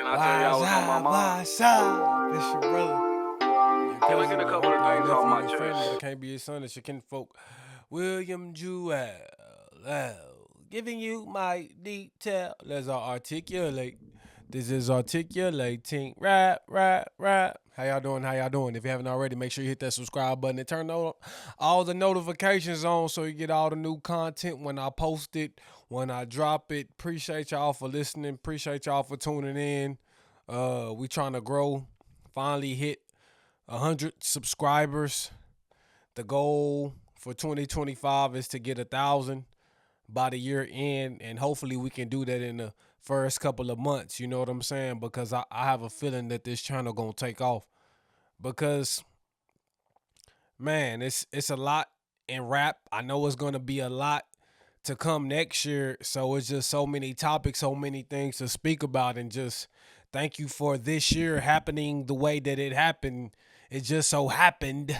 I tell y'all what's on my mind? What's up? It's your brother. Your Can I cousin, get a your couple of uncle, your things off nephew, my your friend, but I chest? can't be his son. It's your kinfolk. William Jewell. Giving you my detail as I articulate. This is articulating. Rap. How y'all doing? How y'all doing? If you haven't already, make sure you hit that subscribe button and turn on all the notifications on so you get all the new content when I post it, when I drop it. Appreciate y'all for listening. Appreciate y'all for tuning in. We trying to grow. Finally hit 100 subscribers. The goal for 2025 is to get 1,000 by the year end, and hopefully we can do that in the first couple of months. You know what I'm saying? Because I have a feeling that this channel gonna take off. Because man, it's a lot in rap. I know it's gonna be a lot to come next year. So it's just so many topics, so many things to speak about, and just thank you for this year happening the way that it happened. It just so happened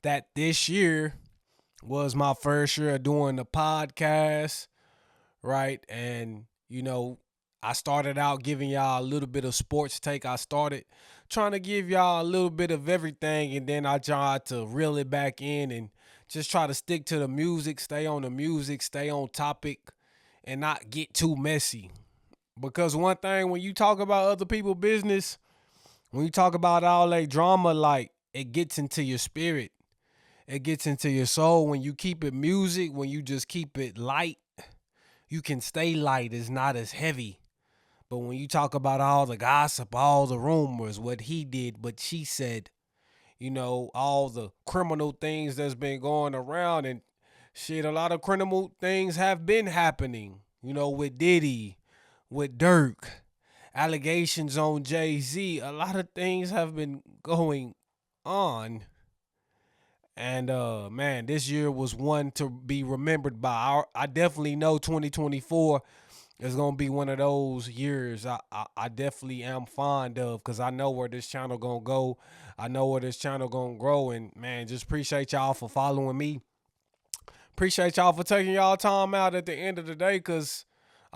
that this year was my first year of doing the podcast, right? And I started out giving y'all a little bit of sports take. I started trying to give y'all a little bit of everything, and then I tried to reel it back in and just try to stick to the music, stay on the music, stay on topic, and not get too messy. Because one thing, when you talk about other people's business, when you talk about all that drama, like it gets into your spirit, it gets into your soul. When you keep it music, when you just keep it light, you can stay light. It's not as heavy. But when you talk about all the gossip, all the rumors, what he did, what she said, all the criminal things that's been going around, and shit, a lot of criminal things have been happening, with Diddy, with Dirk, allegations on Jay-Z. A lot of things have been going on. And man, this year was one to be remembered by. I definitely know 2024 is gonna be one of those years I definitely am fond of, because I know where this channel gonna go. I know where this channel gonna grow, and man, just appreciate y'all for following me. Appreciate y'all for taking y'all time out at the end of the day, because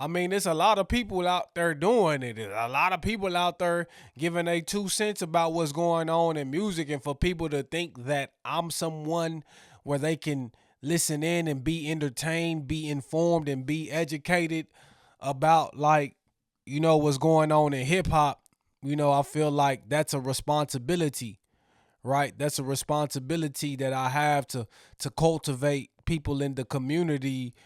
I mean, there's a lot of people out there doing it. There's a lot of people out there giving a 2 cents about what's going on in music, and for people to think that I'm someone where they can listen in and be entertained, be informed, and be educated about, like, what's going on in hip hop. I feel like that's a responsibility, right? That's a responsibility that I have to cultivate people in the community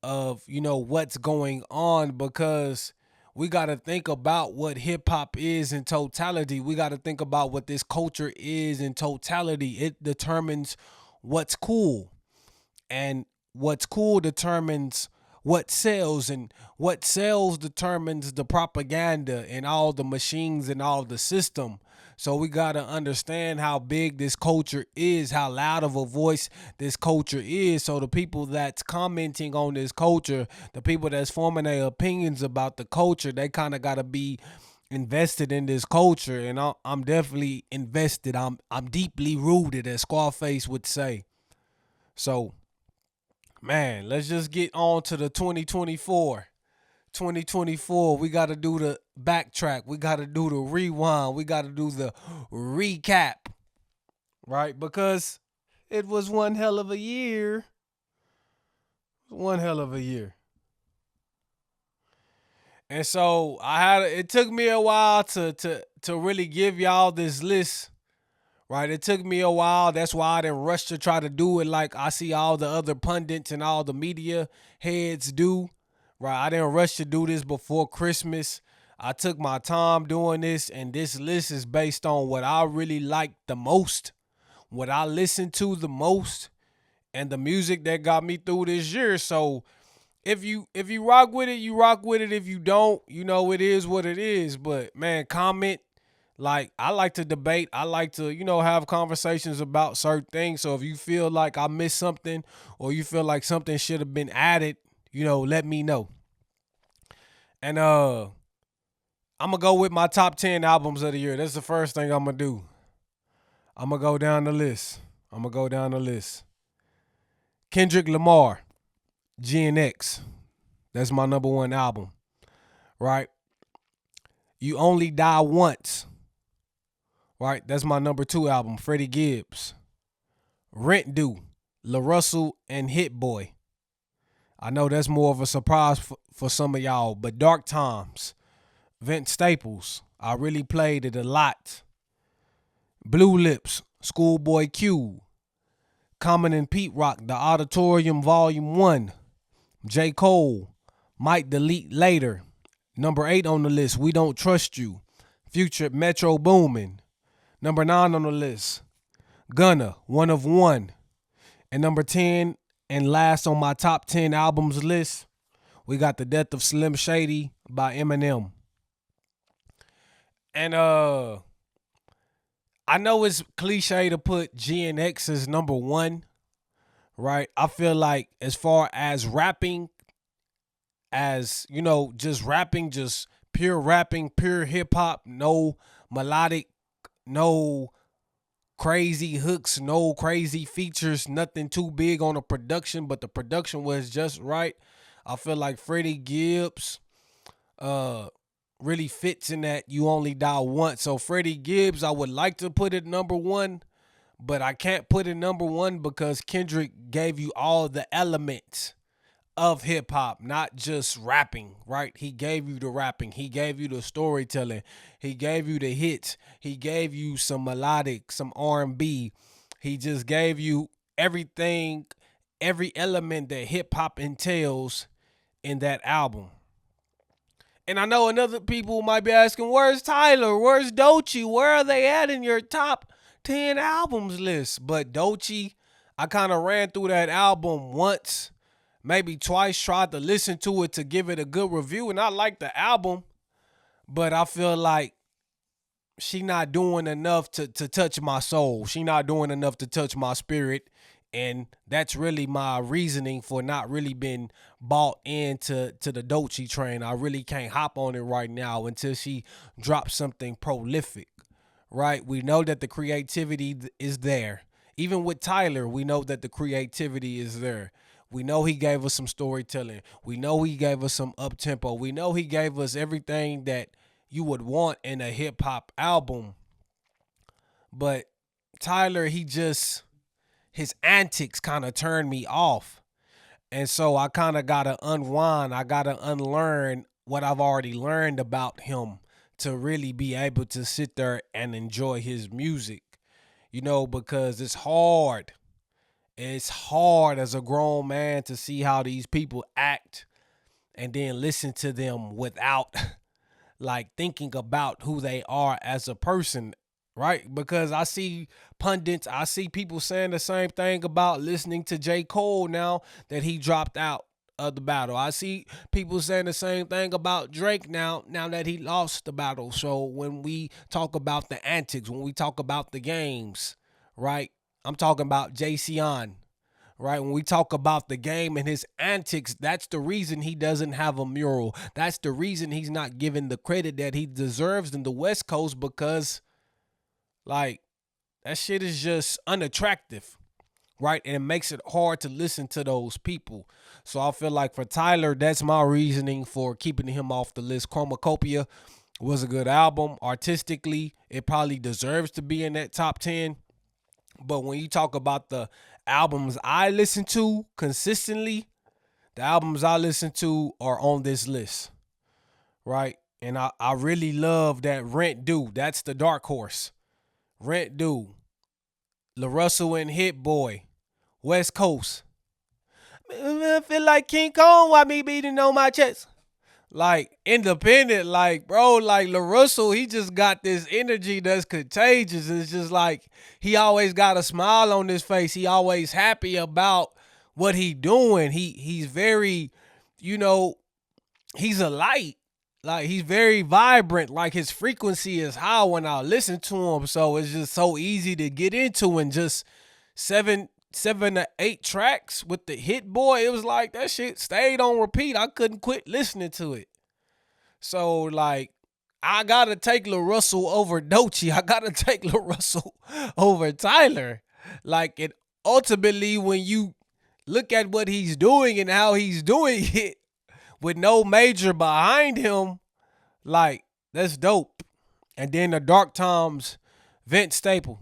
of, what's going on, because we got to think about what hip hop is in totality. We got to think about what this culture is in totality. It determines what's cool, and what's cool determines what sells, and what sells determines the propaganda and all the machines and all the system. So we got to understand how big this culture is, how loud of a voice this culture is. So the people that's commenting on this culture, the people that's forming their opinions about the culture, they kind of got to be invested in this culture. And I'm definitely invested. I'm deeply rooted, as Scarface would say. So man, let's just get on to the 2024. 2024, we got to do the backtrack. We got to do the rewind. We got to do the recap, right? Because it was one hell of a year. One hell of a year. And so it took me a while to really give y'all this list, right? It took me a while. That's why I didn't rush to try to do it like I see all the other pundits and all the media heads do, right? I didn't rush to do this before Christmas. I took my time doing this, and this list is based on what I really like the most, what I listen to the most, and the music that got me through this year. So if you rock with it, you rock with it. If you don't, it is what it is. But man, comment. Like, I like to debate. I like to, have conversations about certain things. So if you feel like I missed something, or you feel like something should have been added, let me know. And I'm gonna go with my top 10 albums of the year. That's the first thing I'm gonna do. I'm gonna go down the list. Kendrick Lamar, GNX. That's my number one album, right? You Only Die Once. Right? That's my number 2 album, Freddie Gibbs. Rent Due, La Russell and Hit Boy. I know that's more of a surprise for some of y'all, but Dark Times, Vince Staples. I really played it a lot. Blue Lips, Schoolboy Q. Common and Pete Rock, The Auditorium Volume 1. J. Cole, Might Delete Later. Number 8 on the list, We Don't Trust You. Future, Metro Boomin. Number 9 on the list, Gunna, One of One. And number 10 and last on my top 10 albums list, we got The Death of Slim Shady by Eminem. And I know it's cliche to put GNX as number 1, right? I feel like as far as rapping, as, just rapping, just pure hip hop, no melodic, no crazy hooks, no crazy features, nothing too big on the production, but the production was just right. I feel like Freddie Gibbs really fits in that You Only Die Once. So Freddie Gibbs, I would like to put it number 1, but I can't put it number 1 because Kendrick gave you all the elements of hip hop, not just rapping, right? He gave you the rapping, he gave you the storytelling, he gave you the hits, he gave you some melodic, some R&B. He just gave you everything, every element that hip hop entails in that album. And I know another people might be asking, where's Tyler? Where's Doechii? Where are they at in your top 10 albums list? But Doechii, I kind of ran through that album once, maybe twice, tried to listen to it to give it a good review, and I like the album, but I feel like she not doing enough to touch my soul. She not doing enough to touch my spirit, and that's really my reasoning for not really being bought into the Doechii train. I really can't hop on it right now until she drops something prolific, right? We know that the creativity is there. Even with Tyler, we know that the creativity is there. We know he gave us some storytelling. We know he gave us some up-tempo. We know he gave us everything that you would want in a hip-hop album. But Tyler, his antics kind of turned me off. And so I kind of got to unwind. I got to unlearn what I've already learned about him to really be able to sit there and enjoy his music, because it's hard. It's hard as a grown man to see how these people act and then listen to them without like thinking about who they are as a person, right? Because I see pundits, I see people saying the same thing about listening to J. Cole now that he dropped out of the battle. I see people saying the same thing about Drake now that he lost the battle. So when we talk about the antics, when we talk about the games, right? I'm talking about Jayceon, right? When we talk about the game and his antics, that's the reason he doesn't have a mural. That's the reason he's not given the credit that he deserves in the West Coast, because, like, that shit is just unattractive, right? And it makes it hard to listen to those people. So I feel like for Tyler, that's my reasoning for keeping him off the list. Chromacopia was a good album. Artistically, it probably deserves to be in that top 10. But when you talk about the albums I listen to consistently, the albums I listen to are on this list, right? And I really love that Rent Due. That's the dark horse. Rent Due, La Russell and Hit Boy, West Coast. I feel like King Kong while me beating on my chest. Like, independent, like, bro, like LaRussell, he just got this energy that's contagious. It's just like he always got a smile on his face. He always happy about what he doing. He's very, he's a light. Like, he's very vibrant. Like, his frequency is high when I listen to him. So it's just so easy to get into, and just 7 to 8 tracks with the Hit Boy, it was like that shit stayed on repeat. I couldn't quit listening to it. So, like, I gotta take La Russell over Doechii. I gotta take La Russell over Tyler. Like, it ultimately, when you look at what he's doing and how he's doing it with no major behind him, like, That's dope. And then the Dark Times, Vince Staple.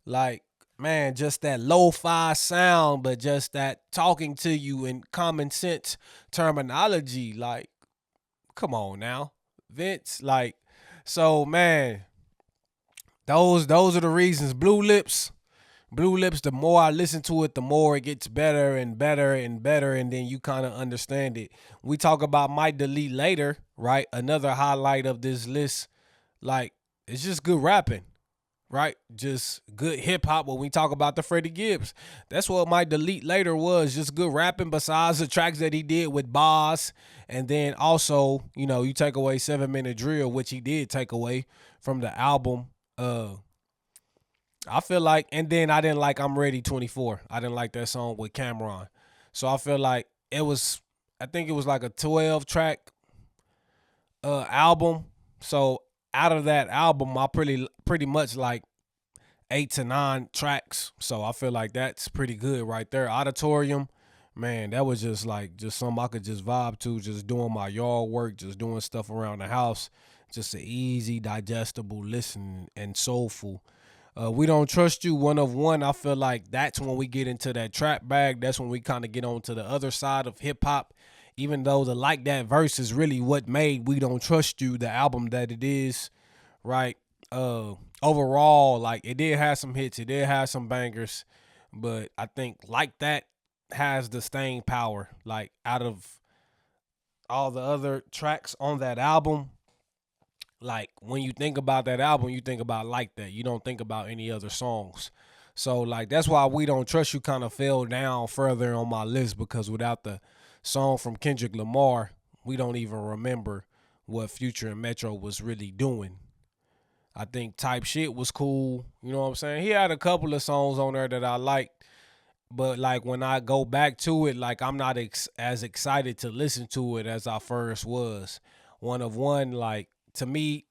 Like, man, just that lo-fi sound, but just that talking to you in common sense terminology. Like, come on now. Vince, like, so man, those are the reasons. Blue Lips, the more I listen to it, the more it gets better and better and better, and then you kind of understand it. We talk about Might Delete later, right? Another highlight of this list, like, it's just good rapping, right? Just good hip hop. When we talk about the Freddie Gibbs, that's what Might Delete later was, just good rapping besides the tracks that he did with Boss. And then also, you take away 7 Minute Drill, which he did take away from the album. I feel like, and then I didn't like I'm Ready 24. I didn't like that song with Cameron. So I feel like I think it was like a 12 track album. So out of that album, I pretty much like 8 to 9 tracks. So I feel like that's pretty good right there. Auditorium, man, that was just something I could just vibe to, just doing my yard work, just doing stuff around the house. Just an easy, digestible listen and soulful. We Don't Trust You, One of One. I feel like that's when we get into that trap bag. That's when we kind of get on to the other side of hip hop. Even though the Like That verse is really what made We Don't Trust You the album that it is, right? Overall, like, it did have some hits, it did have some bangers, but I think Like That has the staying power. Like, out of all the other tracks on that album, like, when you think about that album, you think about Like That. You don't think about any other songs. So, like, that's why We Don't Trust You kind of fell down further on my list, because without the song from Kendrick Lamar, we don't even remember what Future and Metro was really doing. I think Type Shit was cool. You know what I'm saying? He had a couple of songs on there that I liked, but like, when I go back to it, like, I'm not as excited to listen to it as I first was. One of One, like, to me,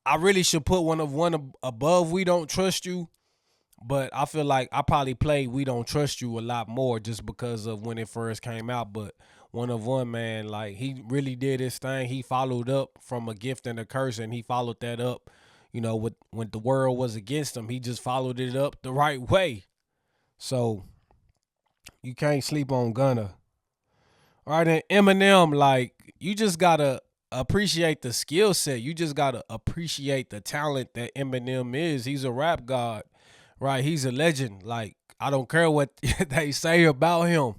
I really should put One of One above We Don't Trust You, but I feel like I probably played We Don't Trust You a lot more just because of when it first came out. But One of One, man, like, he really did his thing. He followed up from A Gift and a Curse, and he followed that up, with when the world was against him. He just followed it up the right way. So you can't sleep on Gunna. All right, and Eminem, like, you just gotta appreciate the skill set. You just gotta appreciate the talent that Eminem is. He's a rap god, right? He's a legend. Like, I don't care what they say about him.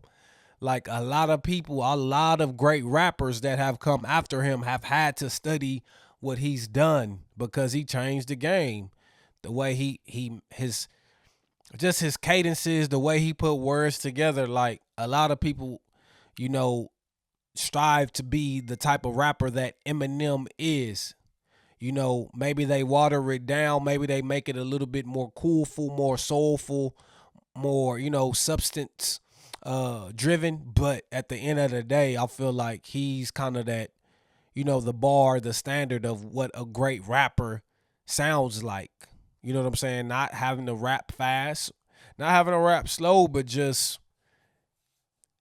Like, a lot of people, a lot of great rappers that have come after him have had to study what he's done, because he changed the game. The way his just his cadences, the way he put words together. Like, a lot of people, you know, strive to be the type of rapper that Eminem is. Maybe they water it down, maybe they make it a little bit more coolful, more soulful, more, substance driven. But at the end of the day, I feel like he's kind of that, the bar, the standard of what a great rapper sounds like. You know what I'm saying? Not having to rap fast, not having to rap slow, but just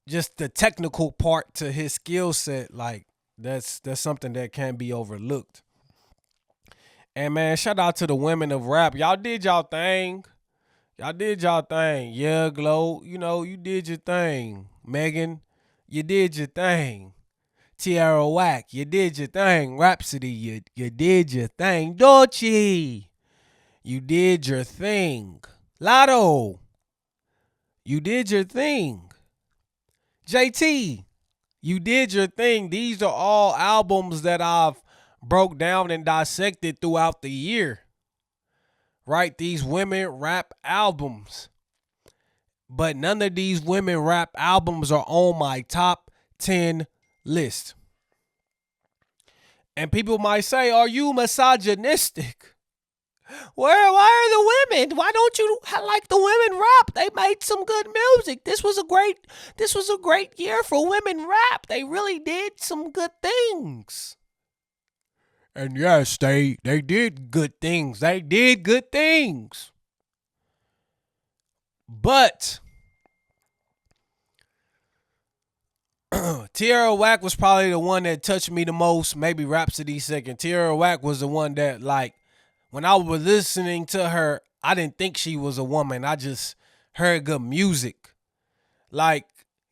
the technical part to his skill set. Like, that's something that can't be overlooked. And man, shout out to the women of rap. Y'all did y'all thing. Y'all did y'all thing. Yeah, Glow, you did your thing. Megan, you did your thing. Tierra Whack, you did your thing. Rhapsody, you did your thing. Dolce, you did your thing. Lotto, you did your thing. JT, you did your thing. These are all albums that I've broke down and dissected throughout the year. Right? These women rap albums. But none of these women rap albums are on my top 10 list. And people might say, are you misogynistic? Why are the women? Why don't you like the women rap? They made some good music. This was a great year for women rap. They really did some good things. And yes, they did good things. They did good things. But Tierra Whack was probably the one that touched me the most. Maybe Rhapsody second. Tierra Whack was the one that, like, when I was listening to her, I didn't think she was a woman. I just heard good music. Like,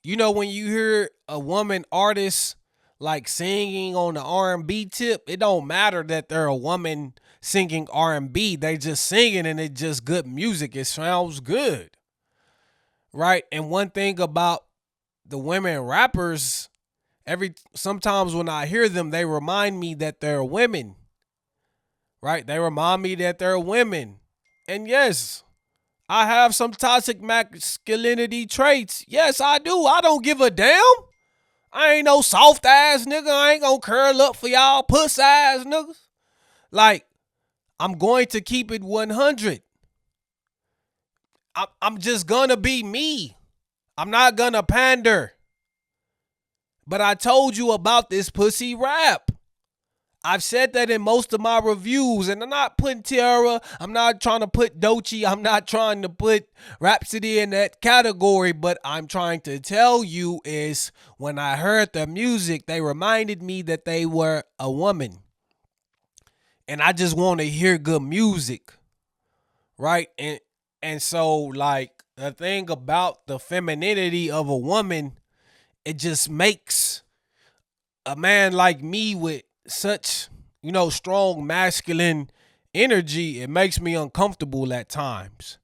when you hear a woman artist like singing on the R&B tip, it don't matter that they're a woman singing R&B. They just singing and it's just good music. It sounds good. Right? And one thing about the women rappers, sometimes when I hear them, they remind me that they're women. Right? They remind me that they're women. And yes, I have some toxic masculinity traits. Yes, I do. I don't give a damn. I ain't no soft ass nigga. I ain't gonna curl up for y'all puss ass niggas. Like, I'm going to keep it 100. I'm just gonna be me. I'm not gonna pander. But I told you about this pussy rap. I've said that in most of my reviews, and I'm not putting Tierra, I'm not trying to put Doechii, I'm not trying to put Rhapsody in that category, but I'm trying to tell you is when I heard the music, they reminded me that they were a woman. And I just want to hear good music, right? And so, like, the thing about the femininity of a woman, it just makes a man like me with such, strong masculine energy, it makes me uncomfortable at times.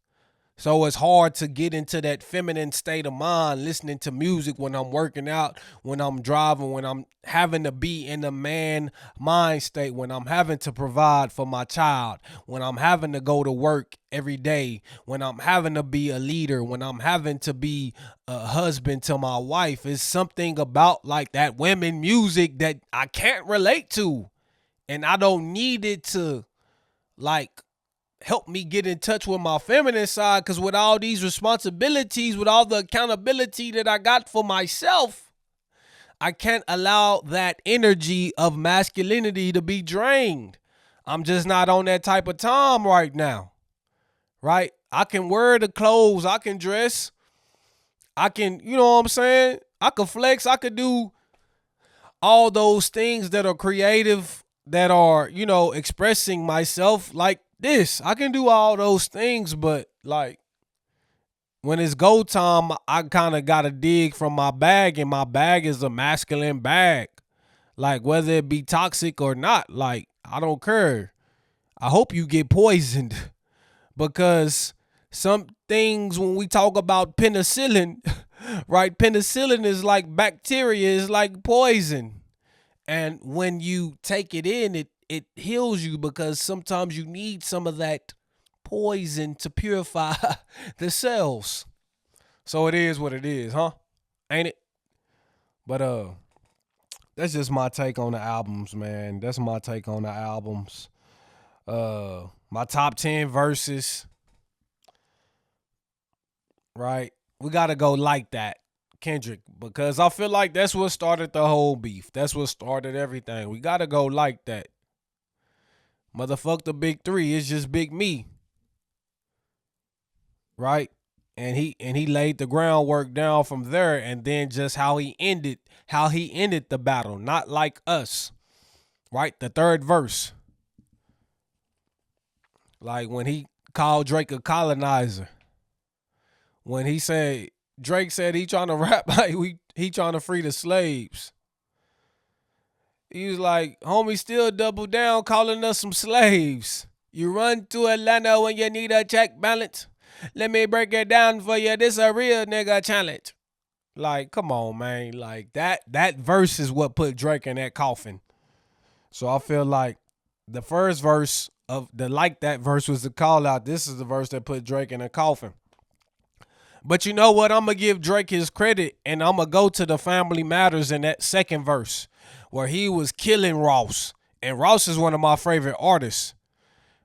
So it's hard to get into that feminine state of mind listening to music when I'm working out, when I'm driving, when I'm having to be in the man mind state, when I'm having to provide for my child, when I'm having to go to work every day, when I'm having to be a leader, when I'm having to be a husband to my wife. It's something about like that women music that I can't relate to. And I don't need it to like help me get in touch with my feminine side, because with all these responsibilities, with all the accountability that I got for myself, I can't allow that energy of masculinity to be drained. I'm just not on that type of time right now, right? I can wear the clothes, I can dress, I can, you know what I'm saying? I can flex, I could do all those things that are creative, that are, expressing myself like this. I can do all those things, but like when it's go time, I kind of got to dig from my bag, and my bag is a masculine bag. Like whether it be toxic or not, like I don't care. I hope you get poisoned because some things when we talk about penicillin, right? Penicillin is like bacteria, is like poison. And when you take it in, it heals you because sometimes you need some of that poison to purify the cells. So it is what it is, huh? Ain't it? But that's just my take on the albums, man. That's my take on the albums. My top 10 verses, right? We gotta go like that. Kendrick, because I feel like that's what started the whole beef. That's what started everything. We gotta go like that. Motherfuck the big three. It's just big me. Right? And he laid the groundwork down from there, and then just how he ended the battle. Not like us. Right? The third verse. Like when he called Drake a colonizer. When Drake said he trying to rap like he trying to free the slaves. He was like, homie still double down calling us some slaves. You run to Atlanta when you need a check balance. Let me break it down for you. This a real nigga challenge. Like, come on, man. Like that verse is what put Drake in that coffin. So I feel like the first verse of the like that verse was the call out. This is the verse that put Drake in a coffin. But you know what? I'm going to give Drake his credit, and I'm going to go to the Family Matters in that second verse where he was killing Ross. And Ross is one of my favorite artists.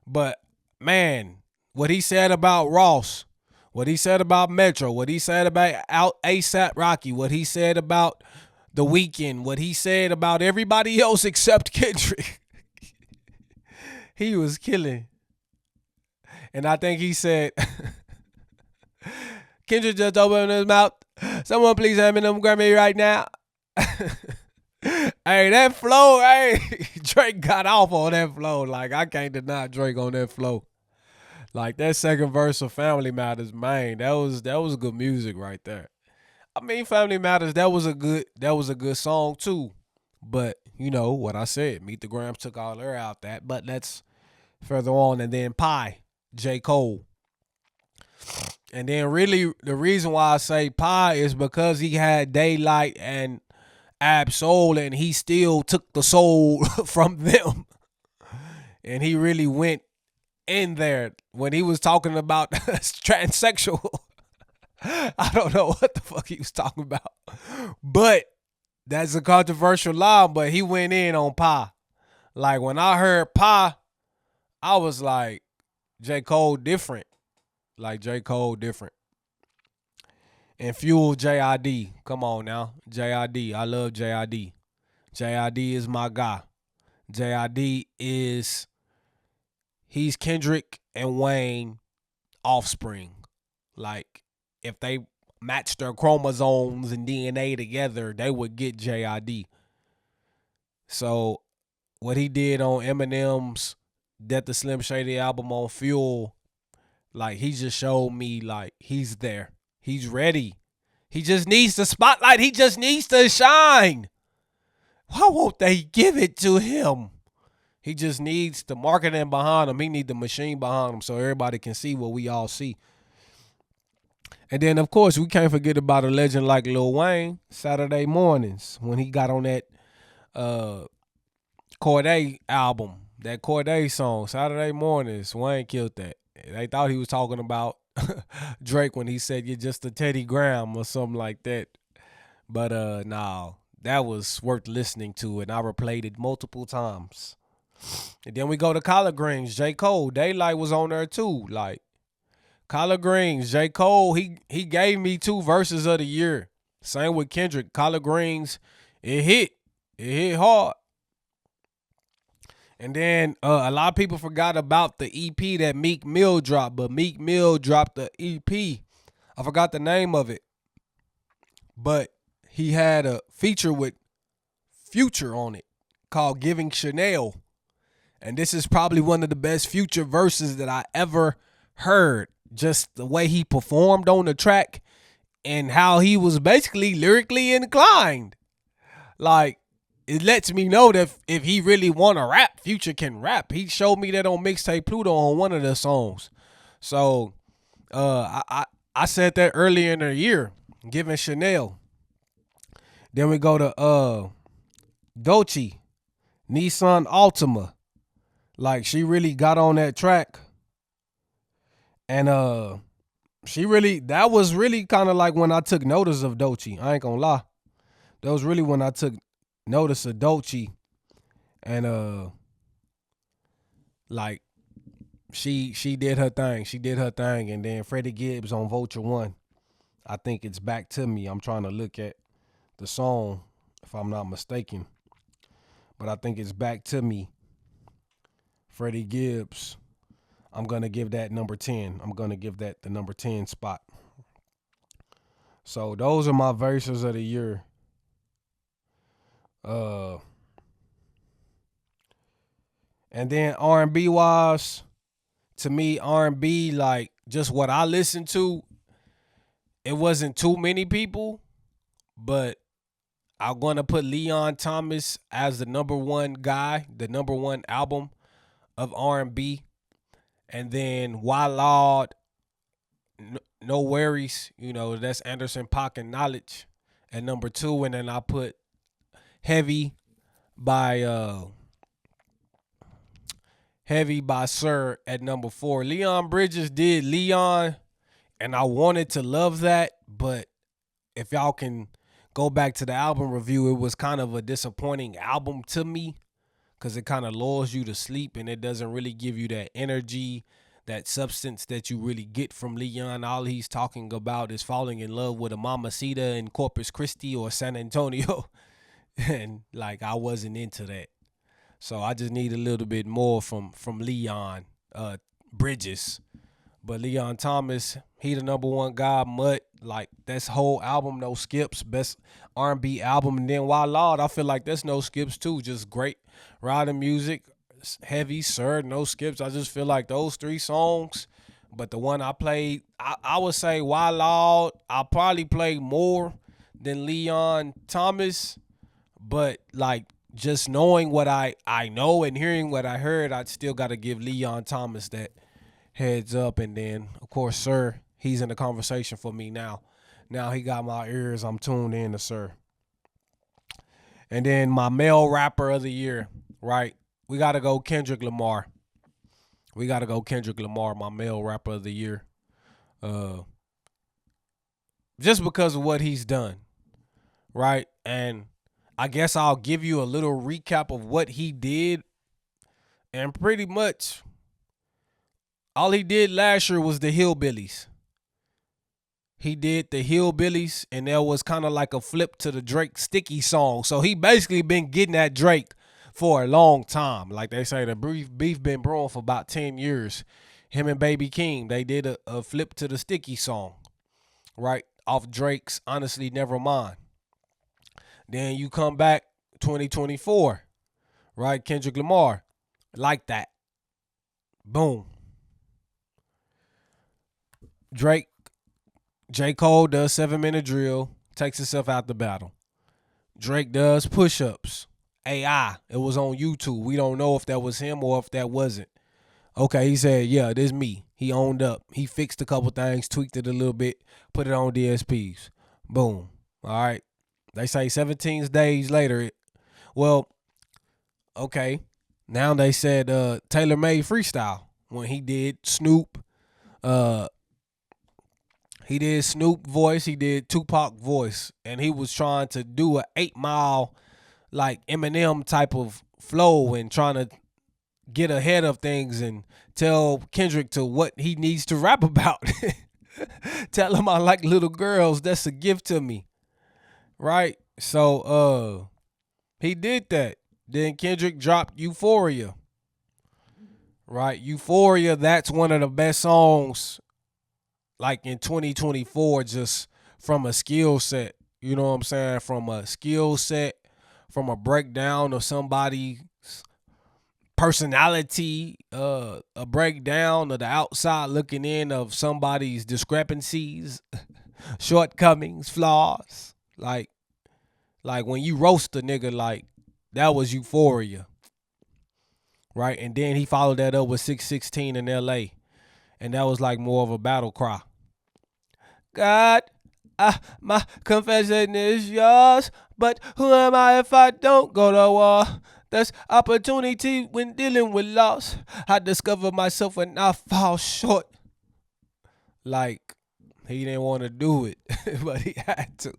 But, man, what he said about Ross, what he said about Metro, what he said about ASAP Rocky, what he said about The Weeknd, what he said about everybody else except Kendrick, he was killing. And I think he said... Kendrick just opened his mouth. Someone please hand me them Grammy right now. Hey, that flow, hey, Drake got off on that flow. Like, I can't deny Drake on that flow. Like that second verse of Family Matters, man, that was good music right there. I mean, Family Matters, that was a good song too. But you know what I said, Meet the Grams took all their out that, but that's further on, and then Pie, J. Cole. And then really the reason why I say Pie is because he had Daylight and Ab Soul, and he still took the soul from them. And he really went in there when he was talking about transsexual. I don't know what the fuck he was talking about. But that's a controversial line, but he went in on Pie. Like when I heard Pie, I was like, J. Cole different. Like J. Cole different. And Fuel JID. Come on now. JID. I love JID. JID is my guy. JID is he's Kendrick and Wayne offspring. Like if they matched their chromosomes and DNA together, they would get JID. So what he did on Eminem's Death to Slim Shady album on Fuel, like he just showed me like he's there. He's ready. He just needs the spotlight. He just needs to shine. Why won't they give it to him? He just needs the marketing behind him. He needs the machine behind him so everybody can see what we all see. And then, of course, we can't forget about a legend like Lil Wayne, Saturday Mornings, when he got on that uh, Corday album, that Corday song, Saturday Mornings. Wayne killed that. They thought he was talking about Drake when he said you're just a Teddy Graham or something like that. But no, that was worth listening to, and I replayed it multiple times. And then we go to Collard Greens, J. Cole. Daylight was on there too. Like Collard Greens, J. Cole, he gave me 2 verses of the year. Same with Kendrick. Collard Greens, it hit. It hit hard. And then a lot of people forgot about the EP that Meek Mill dropped, but Meek Mill dropped the EP. I forgot the name of it. But he had a feature with Future on it called Giving Chanel. And this is probably one of the best Future verses that I ever heard. Just the way he performed on the track and how he was basically lyrically inclined. Like, it lets me know that if he really want to rap, Future can rap. He showed me that on Mixtape Pluto on one of the songs. So I said that earlier in the year, Giving Chanel. Then we go to Dolce, Nissan Altima. Like she really got on that track. And she really, that was really kind of like when I took notice of Dolce. I ain't gonna lie. That was really when I took notice of Dolce. And like she did her thing. She did her thing. And then Freddie Gibbs on Vulture One. I think it's Back to Me. I'm trying to look at the song if I'm not mistaken. But I think it's Back to Me. Freddie Gibbs. I'm going to give that number 10. I'm going to give that the number 10 spot. So those are my verses of the year. And then R&B wise, to me, R&B, like just what I listened to, it wasn't too many people, but I'm going to put Leon Thomas as the number one guy, the number one album of R&B. And then Wild No Worries, that's Anderson .Paak and Knowledge at number 2. And then I put Heavy by Sir at number 4. Leon Bridges did Leon, and I wanted to love that, but if y'all can go back to the album review, it was kind of a disappointing album to me because it kind of lulls you to sleep and it doesn't really give you that energy, that substance that you really get from Leon. All he's talking about is falling in love with a mamacita in Corpus Christi or San Antonio. And like I wasn't into that. So I just need a little bit more from Leon Bridges. But Leon Thomas, he the number one guy. Mutt, Like that's whole album, no skips, best R&B album. And then Wild Loud, I feel like that's no skips too. Just great riding music, heavy, sir, no skips. I just feel like those three songs. But the one I played, I would say Wild Loud. I probably played more than Leon Thomas, but like just knowing what I know and hearing what I heard, I'd still got to give Leon Thomas that heads up. And then of course, Sir, he's in the conversation for me now. Now he got my ears. I'm tuned in to Sir. And then my male rapper of the year, right? We got to go Kendrick Lamar. We got to go Kendrick Lamar, my male rapper of the year. Uh, just because of what he's done, right? And I guess I'll give you a little recap of what he did. And pretty much all he did last year was the Hillbillies. He did the Hillbillies, and there was kind of like a flip to the Drake Sticky song. So he basically been getting at Drake for a long time. Like they say, the beef been brewing for about 10 years. Him and Baby King, they did a flip to the Sticky song, right? Off Drake's Honestly Nevermind. Then you come back 2024, right? Kendrick Lamar, like that. Boom. Drake, J. Cole does 7-minute drill, takes himself out the battle. Drake does push-ups. AI. It was on YouTube. We don't know if that was him or if that wasn't. Okay, he said, yeah, this me. He owned up. He fixed a couple things, tweaked it a little bit, put it on DSPs. Boom. All right. They say 17 days later. Well, okay. Now they said Taylor Made Freestyle when he did Snoop. He did Snoop voice. He did Tupac voice. And he was trying to do a 8 Mile like Eminem type of flow and trying to get ahead of things and tell Kendrick to what he needs to rap about. Tell him I like little girls. That's a gift to me. Right? So he did that. Then Kendrick dropped Euphoria. Right? Euphoria, that's one of the best songs like in 2024 just from a skill set. You know what I'm saying? From a skill set, from a breakdown of somebody's personality, a breakdown of the outside looking in of somebody's discrepancies, shortcomings, flaws. Like when you roast a nigga, like that was Euphoria. Right? And then he followed that up with 616 in LA. And that was like more of a battle cry. God, my confession is yours, but who am I if I don't go to war? There's opportunity when dealing with loss. I discover myself when I fall short. Like, he didn't want to do it, but he had to.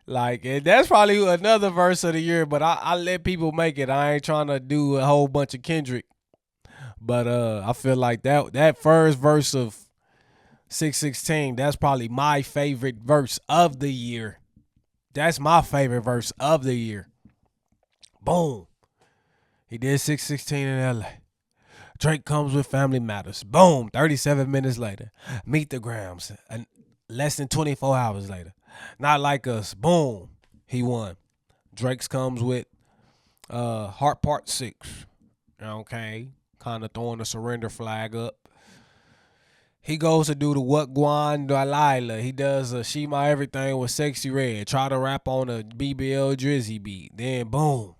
Like, and that's probably another verse of the year, but I let people make it. I ain't trying to do a whole bunch of Kendrick. But I feel like that first verse of 616, that's probably my favorite verse of the year. That's my favorite verse of the year. Boom. He did 616 in LA. Drake comes with Family Matters. Boom. 37 minutes later. Meet the Grams. And less than 24 hours later. Not Like Us. Boom. He won. Drake's comes with Heart Part 6. Okay. Kind of throwing the surrender flag up. He goes to do the What Guan Delilah. He does a She My Everything with Sexy Red. Try to rap on a BBL Drizzy beat. Then boom.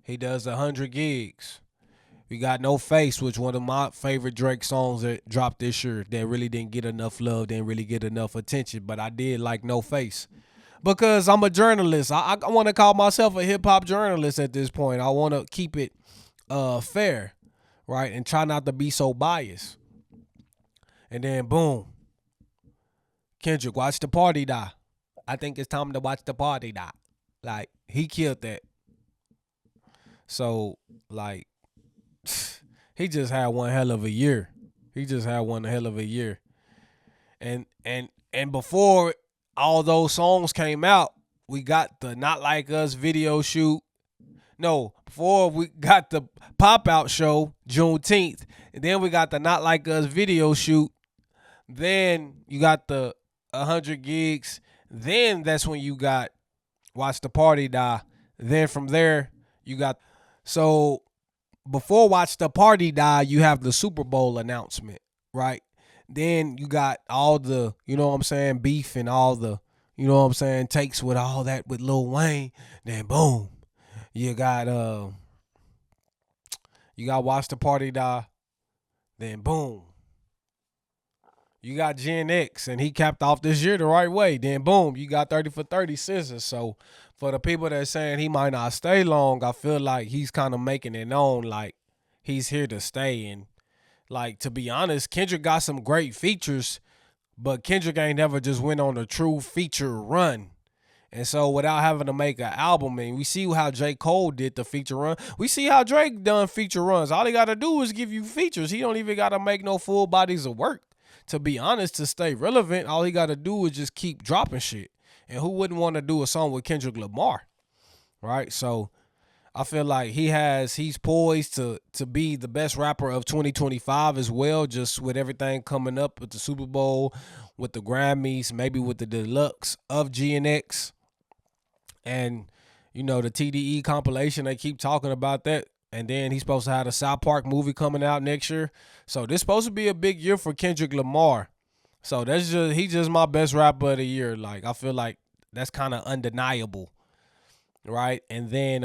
He does 100 gigs. We got No Face, which one of my favorite Drake songs that dropped this year that really didn't get enough love, didn't really get enough attention. But I did like No Face. Because I'm a journalist. I want to call myself a hip-hop journalist at this point. I want to keep it fair, right? And try not to be so biased. And then, boom, Kendrick, watch the party die. I think it's time to watch the party die. Like, he killed that. So, like, he just had one hell of a year. And before all those songs came out, we got the Not Like Us video shoot. No, before we got the pop-out show, Juneteenth. And then we got the Not Like Us video shoot. Then you got the 100 gigs. Then that's when you got Watch the Party Die. Then from there, you got. So before Watch the Party Die, you have the Super Bowl announcement, right? Then you got all the, you know what I'm saying, beef and all the, you know what I'm saying, takes with all that with Lil Wayne. Then boom, you got Watch the Party Die. Then boom, you got Gen X, and he capped off this year the right way. Then boom, you got 30 for 30 scissors. So for the people that saying he might not stay long, I feel like he's kind of making it known like he's here to stay. And like, to be honest, Kendrick got some great features, but Kendrick ain't never just went on a true feature run. And so without having to make an album, and we see how J. Cole did the feature run. We see how Drake done feature runs. All he got to do is give you features. He don't even got to make no full bodies of work. To be honest, to stay relevant, all he got to do is just keep dropping shit. And who wouldn't want to do a song with Kendrick Lamar, right? So I feel like he's poised to be the best rapper of 2025 as well, just with everything coming up with the Super Bowl, with the Grammys, maybe with the deluxe of GNX. And, you know, the TDE compilation, they keep talking about that. And then he's supposed to have the South Park movie coming out next year. So this supposed to be a big year for Kendrick Lamar. So he's just my best rapper of the year. Like, I feel like that's kind of undeniable. Right? And then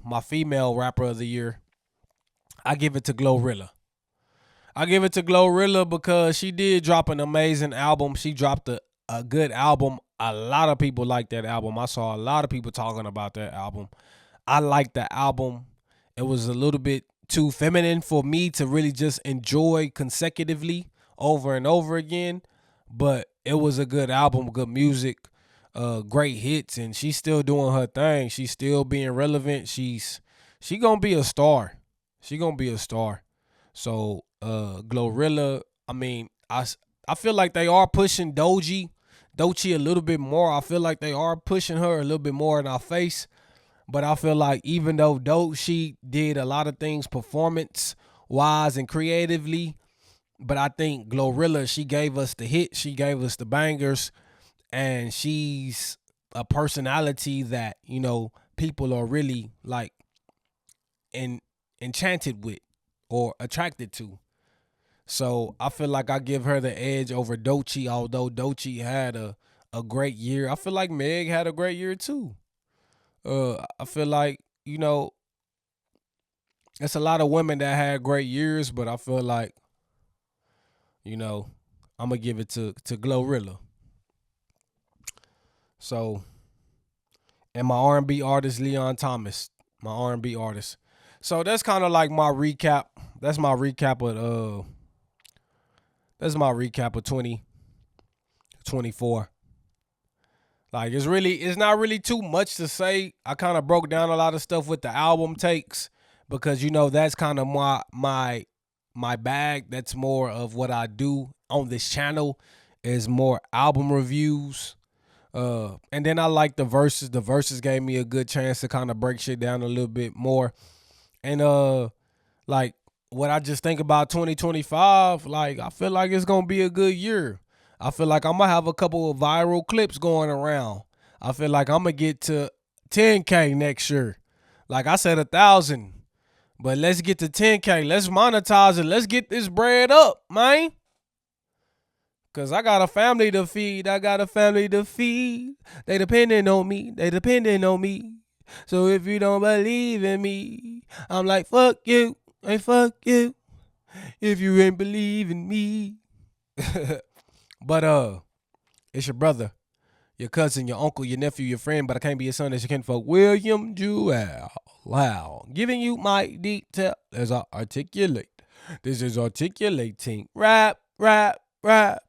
my female rapper of the year, I give it to Glorilla. I give it to Glorilla because she did drop an amazing album. She dropped a good album. A lot of people like that album. I saw a lot of people talking about that album. I like the album. It was a little bit too feminine for me to really just enjoy consecutively over and over again. But it was a good album, good music, great hits, and she's still doing her thing. She's still being relevant. She gonna be a star. She gonna be a star. So Glorilla, I mean, I feel like they are pushing Doechii a little bit more. I feel like they are pushing her a little bit more in our face. But I feel like even though Doechii did a lot of things performance wise and creatively, but I think Glorilla, she gave us the hit, she gave us the bangers, and she's a personality that, you know, people are really like enchanted with or attracted to. So I feel like I give her the edge over Doechii, although Doechii had a great year. I feel like Meg had a great year too. I feel like, you know, it's a lot of women that had great years, but I feel like, you know, I'm gonna give it to Glorilla. So, and my R&B artist Leon Thomas, my R&B artist. So that's kind of like my recap. That's my recap of 2024. Like it's not really too much to say. I kind of broke down a lot of stuff with the album takes because, you know, that's kind of my bag. That's more of what I do on this channel is more album reviews. And then I like the verses. The verses gave me a good chance to kind of break shit down a little bit more. And like what I just think about 2025, like I feel like it's gonna be a good year. I feel like I'm gonna have a couple of viral clips going around. I feel like I'm gonna get to 10K next year. Like I said, 1,000, but let's get to 10K. Let's monetize it. Let's get this bread up, man. Cause I got a family to feed. I got a family to feed. They depending on me. They depending on me. So if you don't believe in me, I'm like, fuck you. Hey, fuck you. If you ain't believe in me. But it's your brother, your cousin, your uncle, your nephew, your friend, but I can't be your son as your kinfolk, William Jewell. Wow. Giving you my detail as I articulate. This is articulating. Rap, rap, rap.